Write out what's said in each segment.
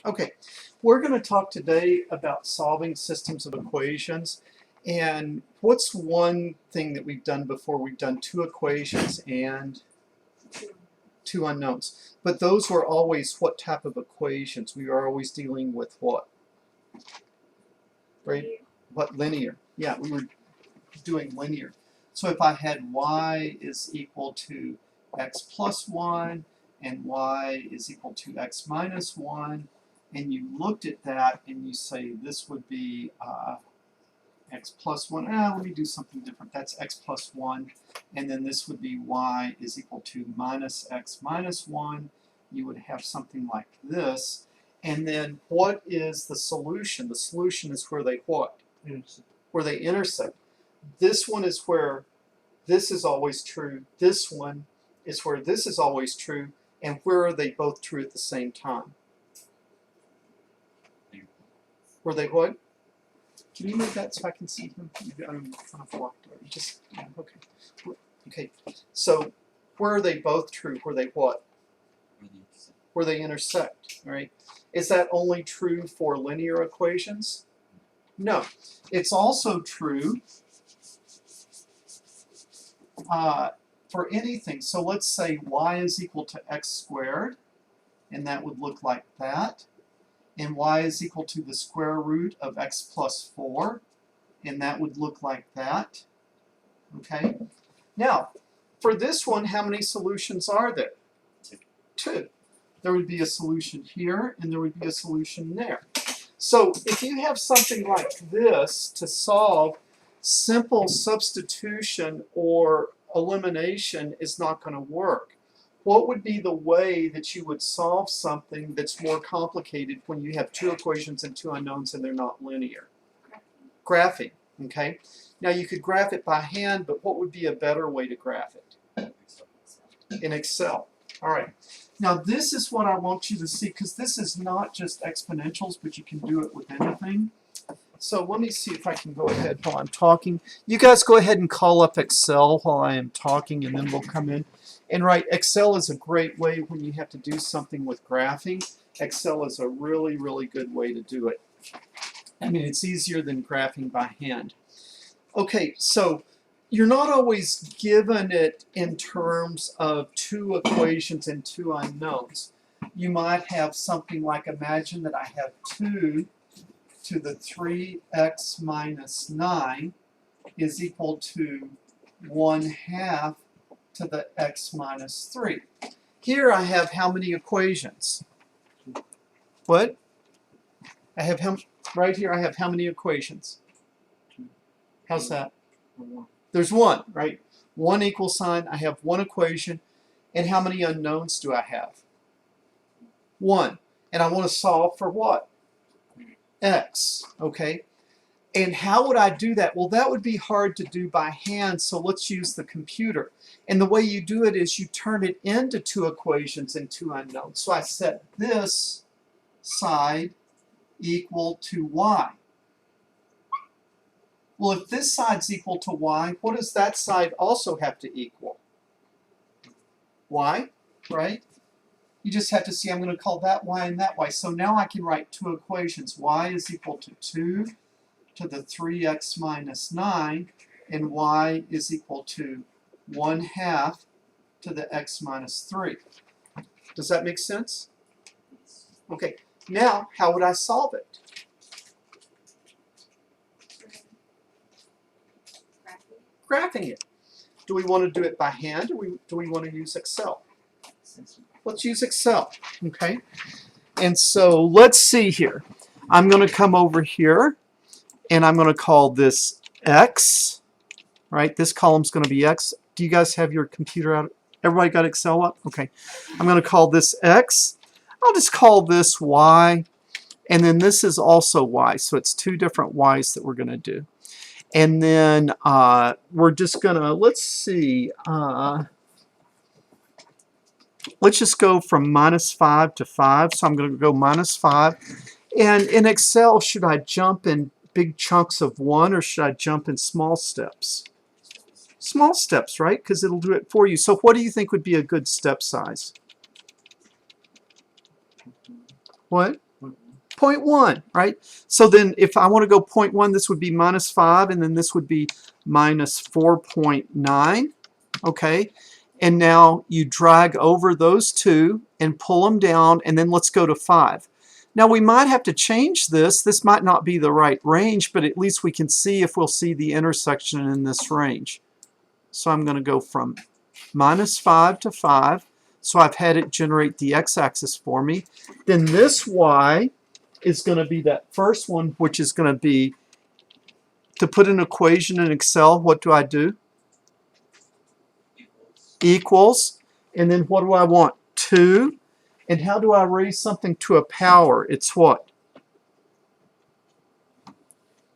Okay, we're going to talk today about solving systems of equations. And what's one thing that we've done before? We've done two equations and two unknowns. But those were always what type of equations? We are always dealing with what? Right? What, linear? Yeah, we were doing linear. So if I had y is equal to x plus 1 and y is equal to x minus 1, and you looked at that and you say this would be x plus 1. Let me do something different. That's x plus 1. And then this would be y is equal to minus x minus 1. You would have something like this. And then what is the solution? The solution is where they what? Where they intersect. This one is where this is always true. This one is where this is always true. And where are they both true at the same time? Were they what? Can you move that so I can see him? I'm kind of blocked. Just okay. Okay. So where are they both true? Where they what? Where they intersect. Right? Is that only true for linear equations? No. It's also true for anything. So let's say y is equal to x squared, and that would look like that. And y is equal to the square root of x plus 4, and that would look like that. Okay? Now, for this one, how many solutions are there? Two. There would be a solution here, and there would be a solution there. So if you have something like this to solve, simple substitution or elimination is not going to work. What would be the way that you would solve something that's more complicated when you have two equations and two unknowns and they're not linear? Graphing, okay? Now you could graph it by hand, but what would be a better way to graph it? In Excel. All right. Now this is what I want you to see, because this is not just exponentials, but you can do it with anything. So let me see if I can go ahead while I'm talking. You guys go ahead and call up Excel while I am talking, and then we'll come in. And right, Excel is a great way when you have to do something with graphing. Excel is a really, really good way to do it. I mean, it's easier than graphing by hand. Okay, so you're not always given it in terms of two equations and two unknowns. You might have something like, imagine that I have 2 to the 3x minus 9 is equal to 1/2 to the x minus 3. Here I have how many equations? What? I have right here I have how many equations? How's that? There's one, right? One equal sign, I have one equation. And how many unknowns do I have? One. And I want to solve for what? X, okay? And how would I do that? Well, that would be hard to do by hand, so let's use the computer. And the way you do it is you turn it into two equations and two unknowns. So I set this side equal to y. Well, if this side's equal to y, what does that side also have to equal? Y, right? You just have to see, I'm going to call that y and that y. So now I can write two equations. Y is equal to 2 to the 3x minus 9, and y is equal to 1/2 to the x minus 3. Does that make sense? Okay, now how would I solve it? Graphing it. Do we want to do it by hand, or do we want to use Excel? Let's use Excel, okay? And so let's see here. I'm going to come over here, and I'm going to call this x, right? This column's going to be x. Do you guys have your computer out? Everybody got Excel up? Okay. I'm going to call this x. I'll just call this y, and then this is also y. So it's two different y's that we're going to do. And then we're just going to, let's see, let's just go from -5 to 5. So I'm going to go -5. And in Excel, should I jump in big chunks of 1 or should I jump in small steps? Small steps, right? Because it'll do it for you. So what do you think would be a good step size? What? 0.1, right? So then if I want to go 0.1, this would be minus 5, and then this would be minus 4.9, okay? And now you drag over those two and pull them down, and then let's go to 5. Now we might have to change this. This might not be the right range, but at least we can see if we'll see the intersection in this range. So I'm going to go from minus 5 to 5. So I've had it generate the x-axis for me. Then this y is going to be that first one, which is going to be, to put an equation in Excel, what do I do? Equals. And then what do I want? 2. And how do I raise something to a power? It's what?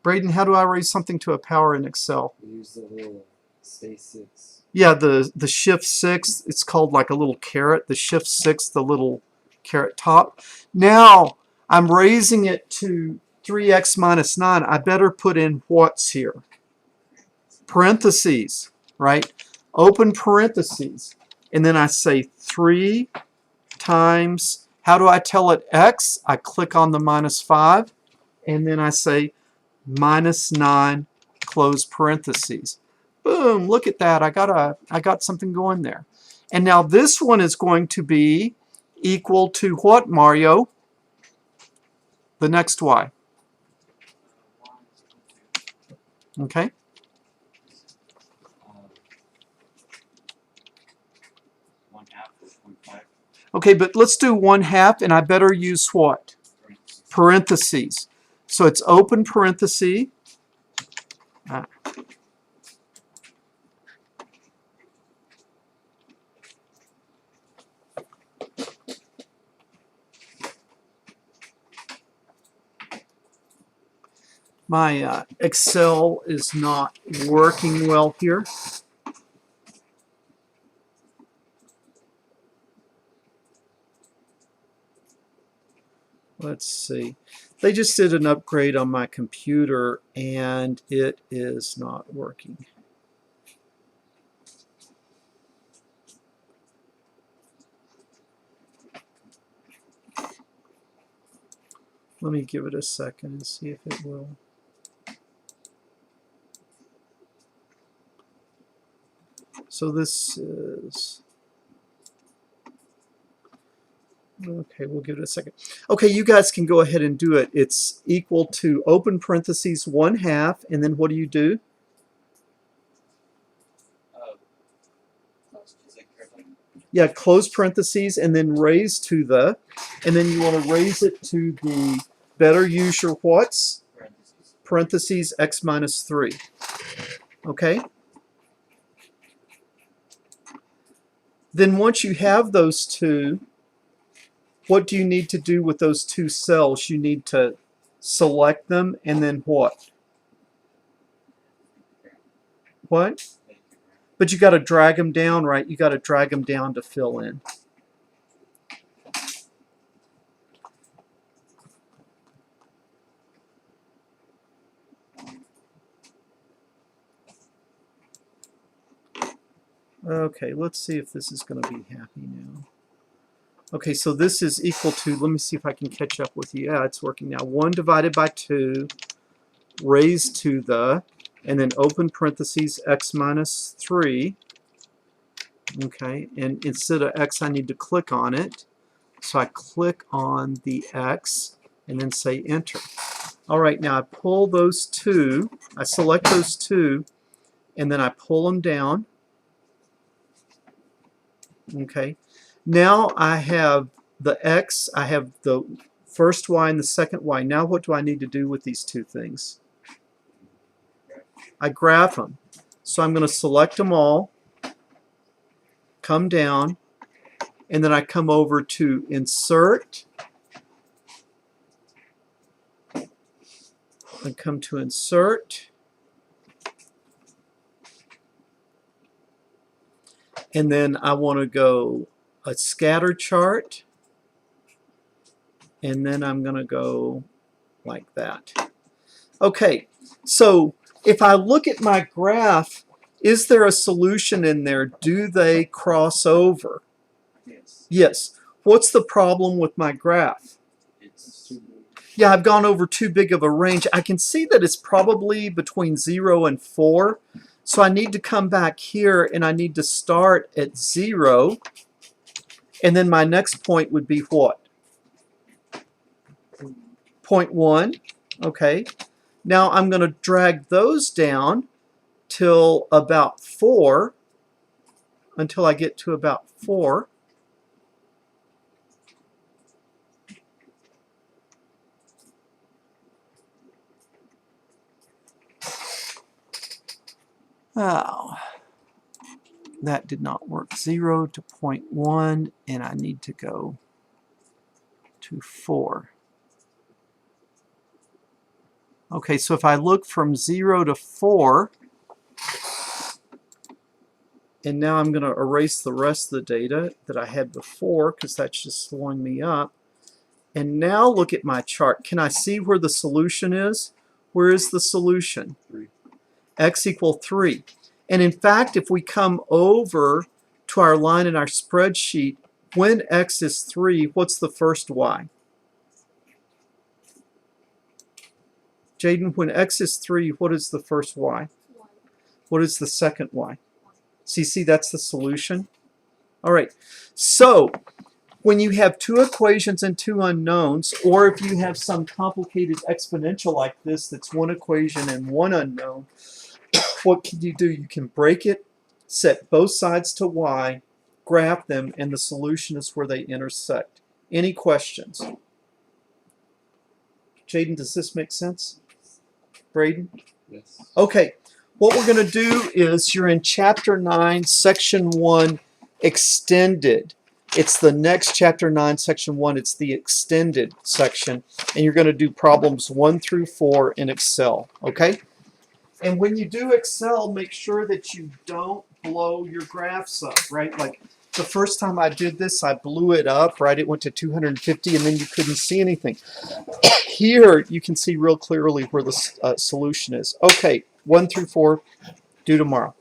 Braden, how do I raise something to a power in Excel? Use the little space 6. Yeah, the shift 6, it's called like a little caret. The shift 6, the little caret top. Now, I'm raising it to 3x minus 9. I better put in what's here? Parentheses, right? Open parentheses. And then I say 3 times, how do I tell it x? I click on the minus 5, and then I say minus 9, close parentheses. Boom, look at that. I got something going there. And now this one is going to be equal to what, Mario? The next y. Okay. Okay, but let's do 1/2, and I better use what? Parentheses. So it's open parenthesis. My Excel is not working well here. Let's see. They just did an upgrade on my computer, and it is not working. Let me give it a second and see if it will. So this is, okay, we'll give it a second. Okay, you guys can go ahead and do it. It's equal to open parentheses 1/2, and then what do you do? Yeah, close parentheses and then raise to the, and then you want to raise it to the, better use your what's? Parentheses x minus 3. Okay? Then once you have those two, what do you need to do with those two cells? You need to select them and then what? What? But you got to drag them down, right? You got to drag them down to fill in. Okay, let's see if this is going to be happy now. Okay, so this is equal to, let me see if I can catch up with you. Yeah, it's working now. 1 divided by 2, raised to the, and then open parentheses x minus 3. Okay, and instead of x, I need to click on it. So I click on the x and then say enter. All right, now I pull those two, I select those two, and then I pull them down. Okay, now I have the x, I have the first y and the second y. Now what do I need to do with these two things? I graph them. So I'm going to select them all, come down, and then I come over to insert, and come to insert, and then I want to go a scatter chart, and then I'm going to go like that. Okay, so if I look at my graph, is there a solution in there? Do they cross over? Yes. Yes. What's the problem with my graph? It's too big. Yeah, I've gone over too big of a range. I can see that it's probably between 0 and 4. So I need to come back here and I need to start at 0. And then my next point would be what? 0.1. Okay. Now I'm going to drag those down till about 4, until I get to about 4. Oh, that did not work. 0 to 0.1, and I need to go to 4. Okay, so if I look from 0 to 4, and now I'm going to erase the rest of the data that I had before because that's just slowing me up. And now look at my chart. Can I see where the solution is? Where is the solution? 3. X equal 3. And in fact, if we come over to our line in our spreadsheet, when x is 3, what's the first y? Jaden, when x is 3, what is the first y? 1. What is the second y? See, that's the solution. All right, so when you have two equations and two unknowns, or if you have some complicated exponential like this that's one equation and one unknown, what can you do? You can break it, set both sides to y, graph them, and the solution is where they intersect. Any questions? Jaden, does this make sense? Braden? Yes. Okay, what we're going to do is you're in Chapter 9, Section 1, Extended. It's the next Chapter 9, Section 1. It's the extended section. And you're going to do problems 1 through 4 in Excel. Okay? And when you do Excel, make sure that you don't blow your graphs up, right? Like the first time I did this, I blew it up, right? It went to 250 and then you couldn't see anything. Here, you can see real clearly where the solution is. Okay, 1 through 4, due tomorrow.